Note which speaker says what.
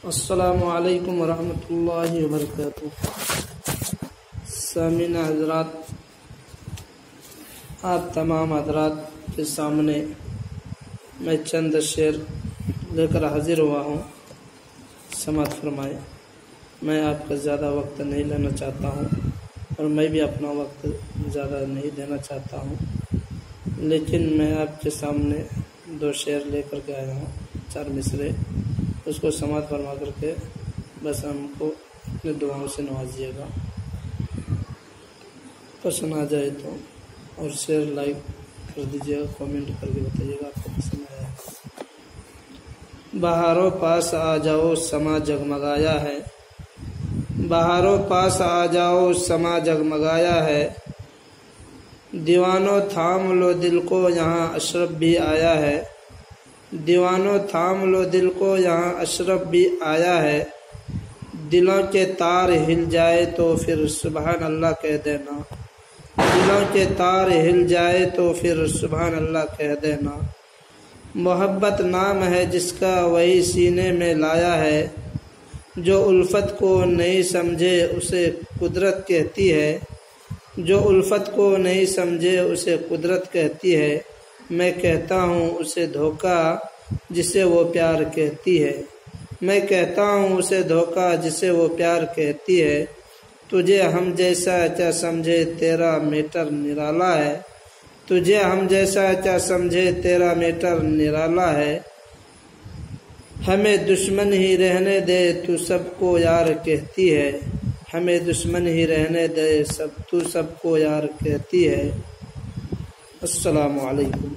Speaker 1: السلام علیکم ورحمۃ اللہ وبرکاتہ۔ سامعین حضرات، آپ تمام حضرات کے سامنے میں چند شعر لے کر حاضر ہوا ہوں، سماعت فرمائے۔ میں آپ کا زیادہ وقت نہیں لینا چاہتا ہوں اور میں بھی اپنا وقت زیادہ نہیں دینا چاہتا ہوں، لیکن میں آپ کے سامنے دو شعر لے کر کے آیا ہوں، 4 مصرے، اس کو سماعت فرما کر کے بس ہم کو اپنے دعاؤں سے نوازیے گا۔ پسند آ جائے تو اور شیئر لائک کر دیجیے گا، کامنٹ کر کے بتائیے گا آپ کو پسند آیا ہے۔ بہاروں پاس آ جاؤ سما جگمگایا ہے، بہاروں پاس آ جاؤ سما جگمگایا ہے، دیوانوں تھام لو دل کو یہاں اشرف بھی آیا ہے، دیوانوں تھام لو دل کو یہاں اشرف بھی آیا ہے، دلوں کے تار ہل جائے تو پھر سبحان اللہ کہہ دینا، دلوں کے تار ہل جائے تو پھر سبحان اللہ کہہ دینا، محبت نام ہے جس کا وہی سینے میں لایا ہے، جو الفت کو نہیں سمجھے اسے قدرت کہتی ہے، جو الفت کو نہیں سمجھے اسے قدرت کہتی ہے، میں کہتا ہوں اسے دھوکا جسے وہ پیار کہتی ہے، میں کہتا ہوں اسے دھوکا جسے وہ پیار کہتی ہے، تجھے ہم جیسا کیا سمجھے تیرا میٹر نرالا ہے، تجھے ہم جیسا کیا سمجھے تیرا میٹر نرالا ہے، ہمیں دشمن ہی رہنے دے تو سب کو یار کہتی ہے، ہمیں دشمن ہی رہنے دے تو سب کو یار کہتی ہے۔ السلام علیکم۔